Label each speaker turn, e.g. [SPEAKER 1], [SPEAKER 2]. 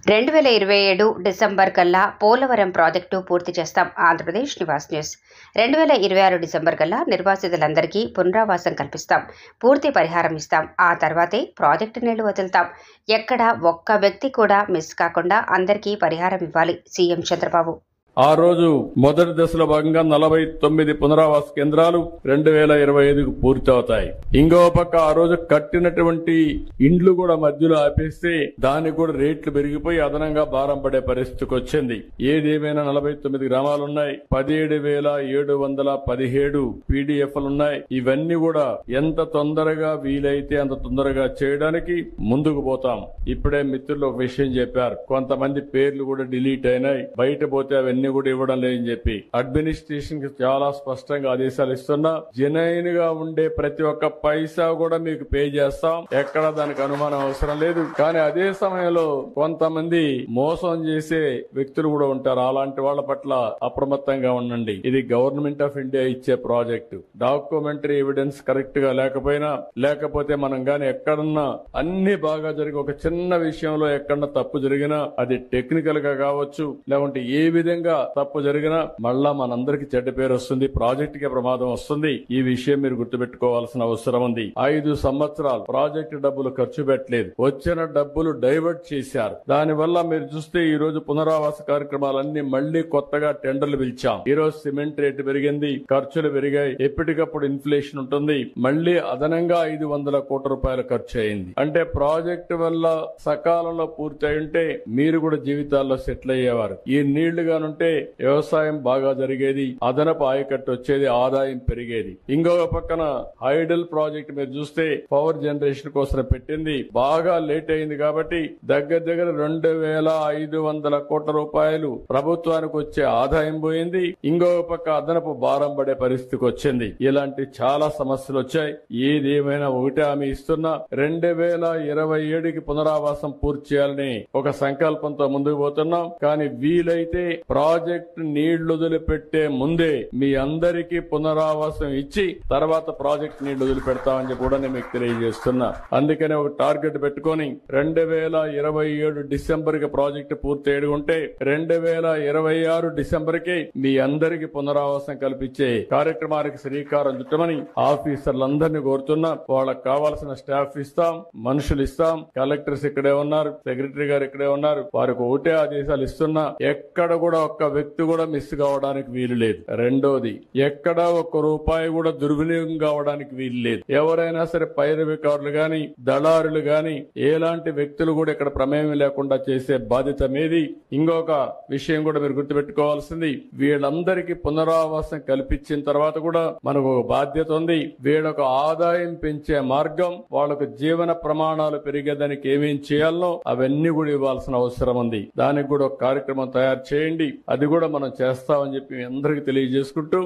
[SPEAKER 1] 2027 December కల్లా Polavaram project పూర్తి చేస్తాం. ఆంధ్రప్రదేశ్ నివాస్ న్యూస్. 2026 డిసెంబర్ కల్లా నిర్వాసితులందరికీ పునరావాసం కల్పిస్తాం. పూర్తి పరిహారం ఇస్తాం. ఆ తర్వాతే ప్రాజెక్టు నీళ్లు వదులుతాం. ఎక్కడా ఒక్క వ్యక్తి కూడా మిస్ కాకుండా అందరికీ పరిహారం ఇవ్వాలి. సీఎం చంద్రబాబు.
[SPEAKER 2] ఆ రోజు మొదటి దశలో భాగంగా 49 పునరావాస కేంద్రాలు 2025కు పూర్తవుతాయి. ఇంకో పక్క ఆ రోజు కట్టినటువంటి ఇండ్లు కూడా మధ్యలో ఆపేస్తే దానికి కూడా రేట్లు పెరిగిపోయి అదనంగా భారం పడే పరిస్థితికి వచ్చింది. ఏదేమైనా 49 గ్రామాలున్నాయి, 17,717 పీడీఎఫ్లున్నాయి. ఇవన్నీ కూడా ఎంత తొందరగా వీలైతే అంత తొందరగా చేయడానికి ముందుకు పోతాం. ఇప్పుడే మిత్రులు ఒక విషయం చెప్పారు, కొంతమంది పేర్లు కూడా డిలీట్ అయినాయి, బయట పోతే అవన్నీ కూడా ఇవ్వడం లేదని చెప్పి అడ్మినిస్ట్రేషన్ కి చాలా స్పష్టంగా ఆదేశాలు ఇస్తున్నా. జెన్యూన్ గా ఉండే ప్రతి ఒక్క పైసా కూడా మీకు పే చేస్తాం, ఎక్కడ దానికి అనుమానం అవసరం లేదు. కానీ అదే సమయంలో కొంతమంది మోసం చేసే వ్యక్తులు కూడా ఉంటారు. అలాంటి వాళ్ళ పట్ల అప్రమత్తంగా ఉండండి. ఇది గవర్నమెంట్ ఆఫ్ ఇండియా ఇచ్చే ప్రాజెక్టు. డాక్యుమెంటరీ ఎవిడెన్స్ కరెక్ట్ గా లేకపోతే మనం గాని ఎక్కడన్నా అన్ని బాగా జరిగి ఒక చిన్న విషయంలో ఎక్కడన్నా తప్పు జరిగినా అది టెక్నికల్ గా కావచ్చు, లేకుంటే ఏ విధంగా తప్పు జరిగినా మళ్ళా మనందరికి చెడ్డ పేరు వస్తుంది, ప్రాజెక్ట్ కి ప్రమాదం వస్తుంది. ఈ విషయం మీరు గుర్తుపెట్టుకోవాల్సిన అవసరం ఉంది. 5 సంవత్సరాలు ప్రాజెక్టు డబ్బులు ఖర్చు పెట్టలేదు, వచ్చిన డబ్బులు డైవర్ట్ చేశారు. దానివల్ల మీరు చూస్తే ఈ రోజు పునరావాస కార్యక్రమాలన్నీ మళ్లీ కొత్తగా టెండర్లు పిలిచాం. ఈ రోజు సిమెంట్ రేటు పెరిగింది, ఖర్చులు పెరిగాయి, ఎప్పటికప్పుడు ఇన్ఫ్లేషన్ ఉంటుంది. మళ్లీ అదనంగా 500 కోట్ల రూపాయలు ఖర్చు అయింది. అంటే ప్రాజెక్టు వల్ల సకాలంలో పూర్తి అయి ఉంటే మీరు కూడా జీవితాల్లో సెటిల్ అయ్యేవారు. ఈ నీళ్లు గానుంటే వ్యవసాయం బాగా జరిగేది, అదనపు ఆయకట్టు వచ్చేది, ఆదాయం పెరిగేది. ఇంకొక పక్కన హైడల్ ప్రాజెక్ట్ మీరు చూస్తే పవర్ జనరేషన్ కోసం పెట్టింది, బాగా లేట్ అయింది కాబట్టి దగ్గర 2,500 కోట్ల రూపాయలు ప్రభుత్వానికి వచ్చే ఆదాయం పోయింది. ఇంకొక పక్క అదనపు భారం పడే పరిస్థితికి వచ్చింది. ఇలాంటి చాలా సమస్యలు వచ్చాయి. ఏదేమైనా ఒకటే హామీ ఇస్తున్నా, 2027కి పునరావాసం పూర్తి చేయాలని ఒక సంకల్పంతో ముందుకు పోతున్నాం. కానీ వీలైతే ప్రాజెక్టు నీళ్లు వదిలిపెట్టే ముందే మీ అందరికీ పునరావాసం ఇచ్చి తర్వాత ప్రాజెక్టు నీళ్లు వదిలిపెడతామని చెప్పి కూడా నేను మీకు తెలియజేస్తున్నా. అందుకనే ఒక టార్గెట్ పెట్టుకుని 2027 డిసెంబర్ కి ప్రాజెక్టు పూర్తి అయ్యుంటే 2026 డిసెంబర్ కి మీ అందరికీ పునరావాసం కల్పించే కార్యక్రమానికి శ్రీకారం చుట్టమని ఆఫీసర్లందరినీ కోరుతున్నా. వాళ్ళకి కావాల్సిన స్టాఫ్ ఇస్తాం, మనుషులు ఇస్తాం. కలెక్టర్స్ ఇక్కడే ఉన్నారు, సెక్రటరీ గారు ఇక్కడే ఉన్నారు. వారికి ఒకటే ఆదేశాలు ఇస్తున్నా, ఎక్కడ కూడా ఒక్క వ్యక్తి కూడా మిస్ కావడానికి వీలు లేదు. రెండోది, ఎక్కడా ఒక్క రూపాయి కూడా దుర్వినియోగం కావడానికి వీలు లేదు. ఎవరైనా సరే పైరవికారులు గాని దళారులు గాని ఎలాంటి వ్యక్తులు కూడా ఇక్కడ ప్రమేయం లేకుండా చేసే బాధ్యత మీది. ఇంకొక విషయం కూడా మీరు గుర్తుపెట్టుకోవాల్సింది, వీళ్ళందరికీ పునరావాసం కల్పించిన తర్వాత కూడా మనకు ఒక బాధ్యత ఉంది. వీళ్ళకు ఆదాయం పెంచే మార్గం, వాళ్ళకు జీవన ప్రమాణాలు పెరిగేదానికి ఏమేం చేయాలనో అవన్నీ కూడా ఇవ్వాల్సిన అవసరం ఉంది. దానికి కూడా ఒక కార్యక్రమం తయారు చేయండి. అది కూడా మనం చేస్తామని చెప్పి అందరికీ తెలియజేసుకుంటూ